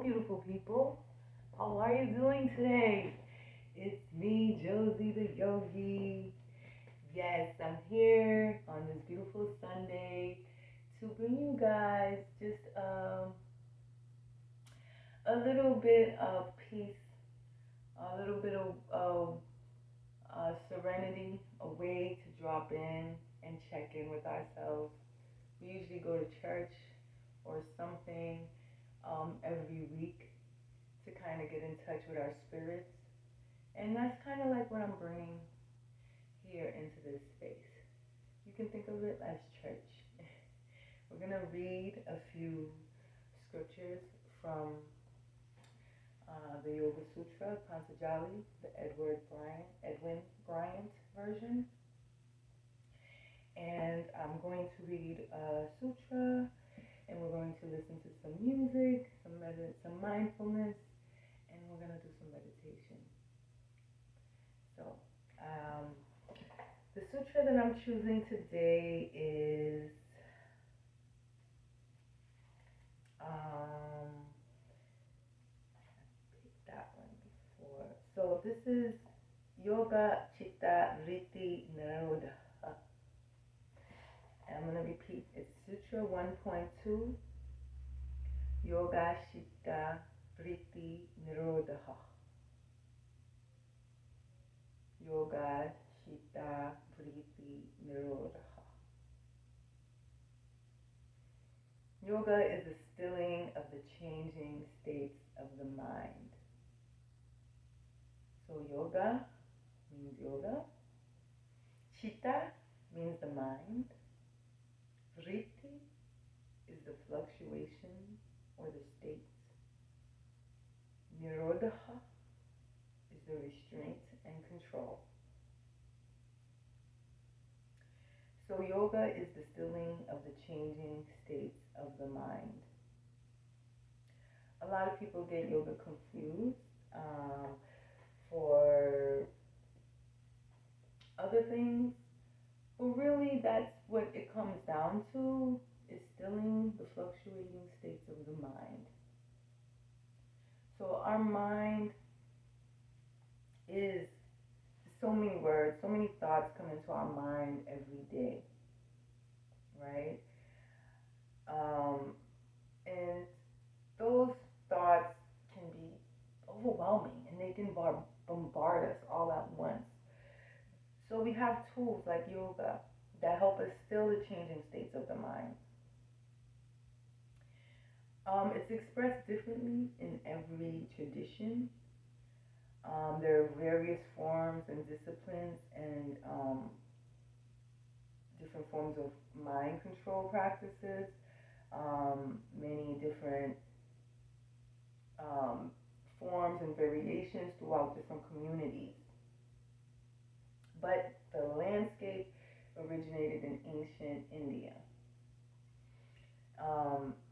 beautiful people. How are you doing today? It's me, Josie the Yogi. Yes, I'm here on this beautiful Sunday to bring you guys just a little bit of peace, a little bit of serenity, a way to drop in and check in with ourselves. We usually go to church or something every week to kind of get in touch with our spirits. And that's kind of like what I'm bringing here into this space. You can think of it as church. We're going to read a few scriptures from the Yoga Sutra, Pantajali, the Edwin Bryant version. And I'm going to read a sutra, and we're going to listen to some music, some mindfulness, and we're going to do some meditation. So, the sutra that I'm choosing today is I picked that one before. So this is Yoga Chitta Vritti Nirodha. And I'm going to repeat. It's Sutra 1.2, Yoga Chitta Vritti Nirodha. Yoga Chitta Vritti Nirodha. Yoga is the stilling of the changing states of the mind. So yoga means yoga. Chitta means the mind. Vritti is the fluctuation or the states. Nirodha is the restraint and control. So yoga is the stilling of the changing states of the mind. A lot of people get yoga confused for other things, but really that's what it comes down to, is stilling the fluctuating states of the mind. So our mind is so many words, so many thoughts come into our mind every day, right? And those thoughts can be overwhelming and they can bombard us all at once. So we have tools like yoga that help us still the changing states of the mind. It's expressed differently in every tradition. There are various forms and disciplines and different forms of mind control practices, many different forms and variations throughout different communities. But the landscape originated in ancient India.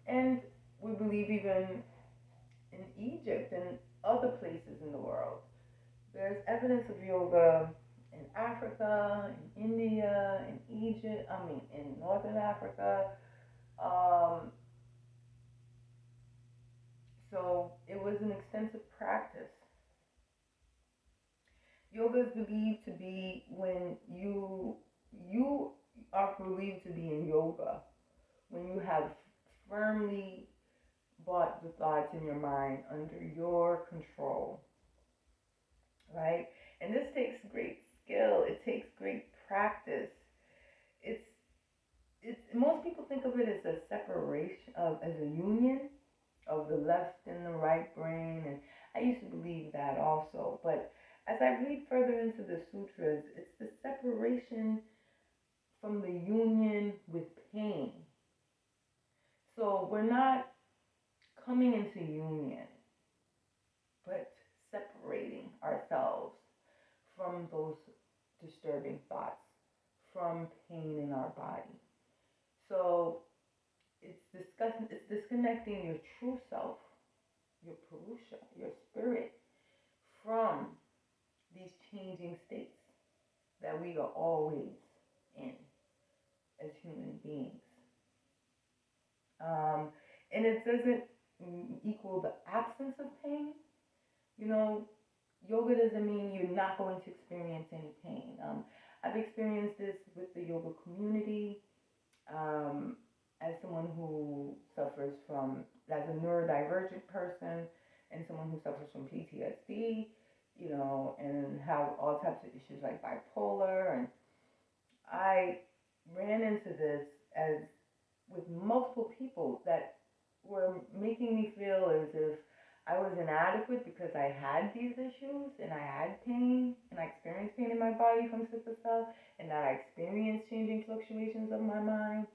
And we believe even in Egypt and other places in the world. There's evidence of yoga in Africa, in India, in Egypt, in Northern Africa. So it was an extensive practice. Yoga is believed to be when you are believed to be in yoga when you have firmly brought the thoughts in your mind under your control, right? And this takes great skill. It takes great practice. It's most people think of it as a separation as a union of the left and the right brain, and I used to believe that also. But as I read further into the sutras, it's the separation from the union with pain. So we're not coming into union, but separating ourselves from those disturbing thoughts, from pain in our body. So it's disconnecting your true self, your Purusha, your spirit, from these changing states that we are always in as human beings. And it doesn't equal the absence of pain. You know, yoga doesn't mean you're not going to experience any pain. I've experienced this with the yoga community. As someone who suffers from, as a neurodivergent person, and someone who suffers from PTSD, and have all types of issues like bipolar, and I ran into this as with multiple people that were making me feel as if I was inadequate because I had these issues and I had pain and I experienced pain in my body from sickle cell and that I experienced changing fluctuations of my mind.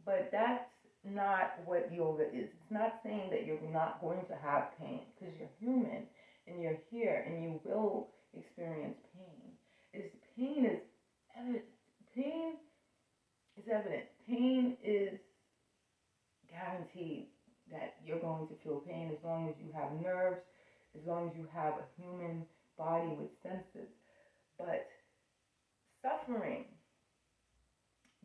But that's not what yoga is. It's not saying that you're not going to have pain because you're human and you're here and you will experience pain. Pain is evident. Pain is evident. Pain is guaranteed that you're going to feel pain as long as you have nerves, as long as you have a human body with senses. But suffering,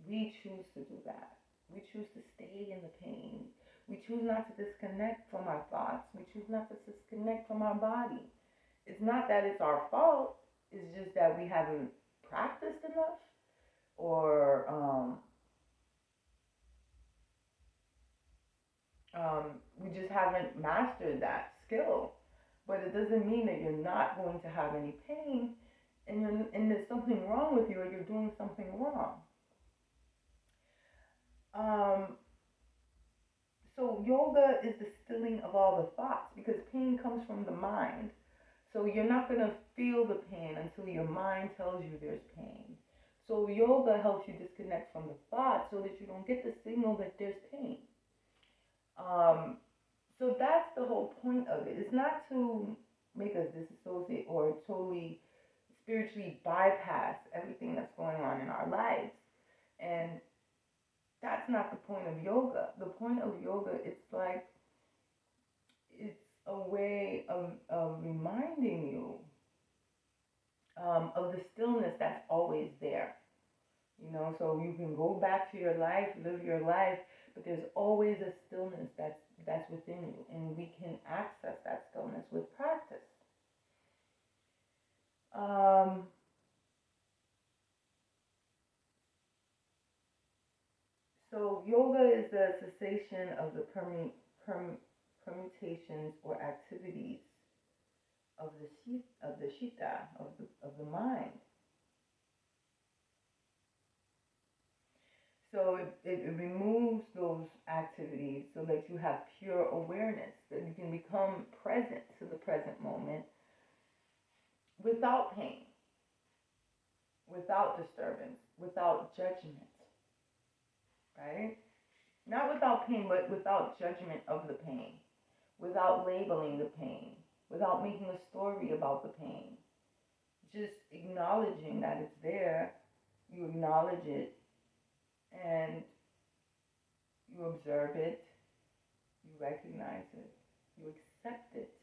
we choose to do that. We choose to stay in the pain. We choose not to disconnect from our thoughts. We choose not to disconnect from our body. It's not that it's our fault. It's just that we haven't practiced enough, or we just haven't mastered that skill. But it doesn't mean that you're not going to have any pain, and there's something wrong with you, or you're doing something wrong. So yoga is the stilling of all the thoughts, because pain comes from the mind. So you're not going to feel the pain until your mind tells you there's pain. So yoga helps you disconnect from the thought so that you don't get the signal that there's pain. So that's the whole point of it. It's not to make us disassociate or totally spiritually bypass everything that's going on in our lives. And that's not the point of yoga. The point of yoga, it's a way of reminding you of the stillness that's always there. So you can go back to your life, live your life, but there's always a stillness that's within you, and we can access that stillness with practice. So yoga is the cessation of the permutations or activities of the chitta, of the mind. So it removes those activities so that you have pure awareness, that you can become present to the present moment without pain, without disturbance, without judgment, right? Not without pain, but without judgment of the pain, without labeling the pain, without making a story about the pain. Just acknowledging that it's there, you acknowledge it, and you observe it, you recognize it, you accept it.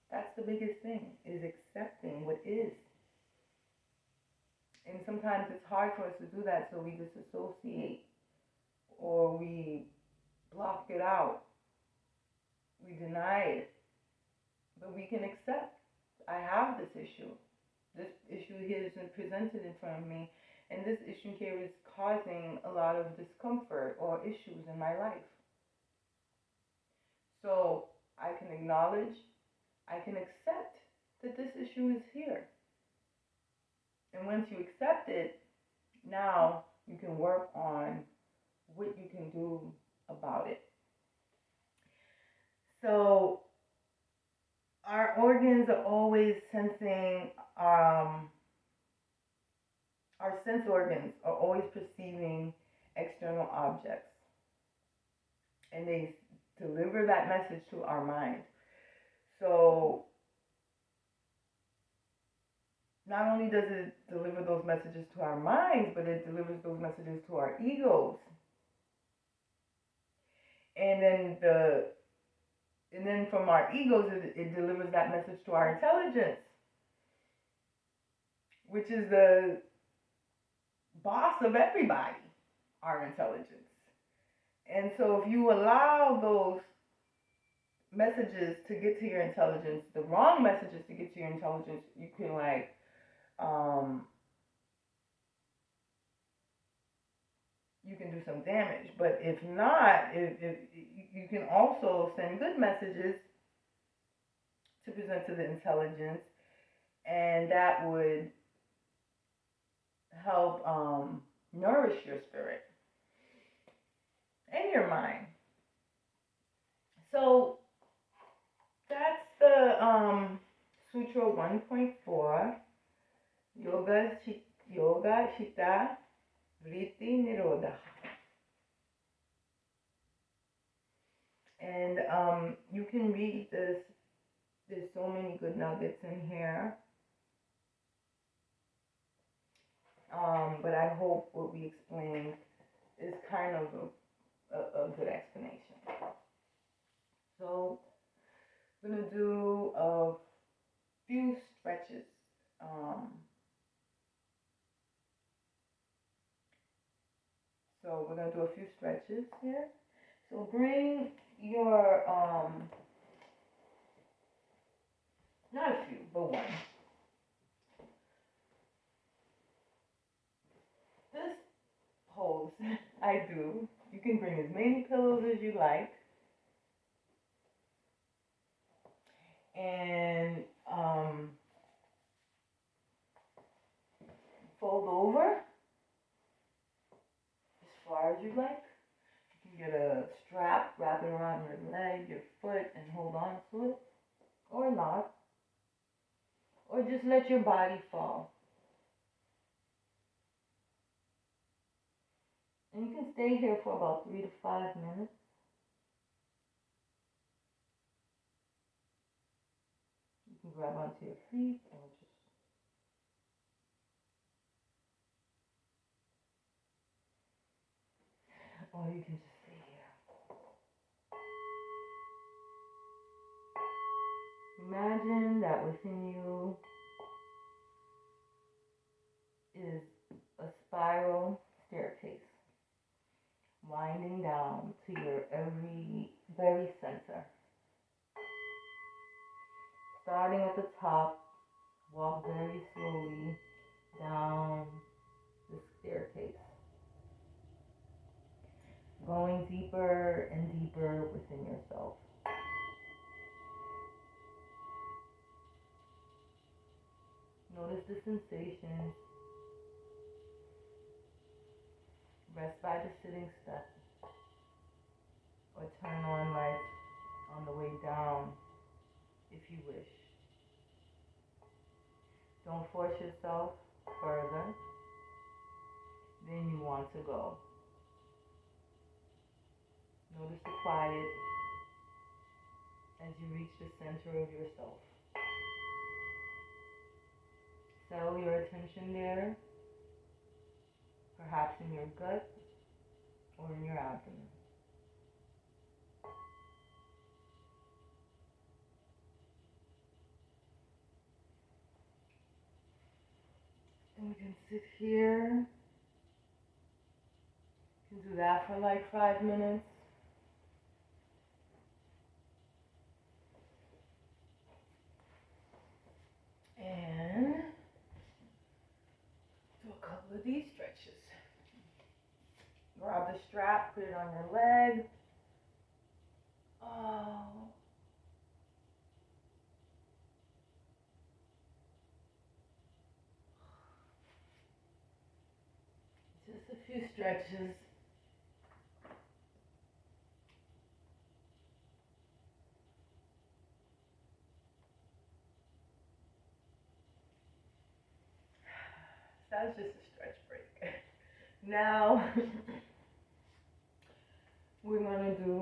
That's the biggest thing, is accepting what is. And sometimes it's hard for us to do that, so we disassociate, or we block it out, we deny it. But we can accept, I have this issue. This issue here is presented in front of me, and this issue here is causing a lot of discomfort or issues in my life. So I can acknowledge, I can accept that this issue is here. And once you accept it, now you can work on what you can do about it. So our organs are always sensing, our sense organs are always perceiving external objects. And they deliver that message to our mind. So not only does it deliver those messages to our minds, but it delivers those messages to our egos. And then from our egos, it delivers that message to our intelligence, which is the boss of everybody, our intelligence. And so if you allow those messages to get to your intelligence, the wrong messages to get to your intelligence, you can like you can do some damage. But if not, if you can also send good messages to present to the intelligence, and that would help nourish your spirit and your mind. So that's the Sutra 1.4, Yoga Chitta Vritti Nirodha. And you can read this. There's so many good nuggets in here. But I hope what we explained is kind of a good explanation. So I'm going to do a few stretches. So we're going to do a few stretches here. So bring your, not a few, but one. This holds, I do. You can bring as many pillows as you like. And fold over as far as you like. You can get a strap, wrap it around your leg, your foot, and hold on to it. Or not. Or just let your body fall. And you can stay here for about 3 to 5 minutes. You can grab onto your feet or you can just stay here. Imagine that within you is a spiral staircase winding down to your very center. Starting at the top, walk very slowly down the staircase, going deeper and deeper within yourself. Notice the sensations. Rest by the sitting step, or turn on lights on the way down if you wish. Don't force yourself further than you want to go. Notice the quiet as you reach the center of yourself. Settle your attention there, perhaps in your gut or in your abdomen. And we can sit here. You can do that for like 5 minutes. And do a couple of these stretches. Grab the strap, put it on your leg. Oh. Just a few stretches. That's just a stretch break. Now, we're going to do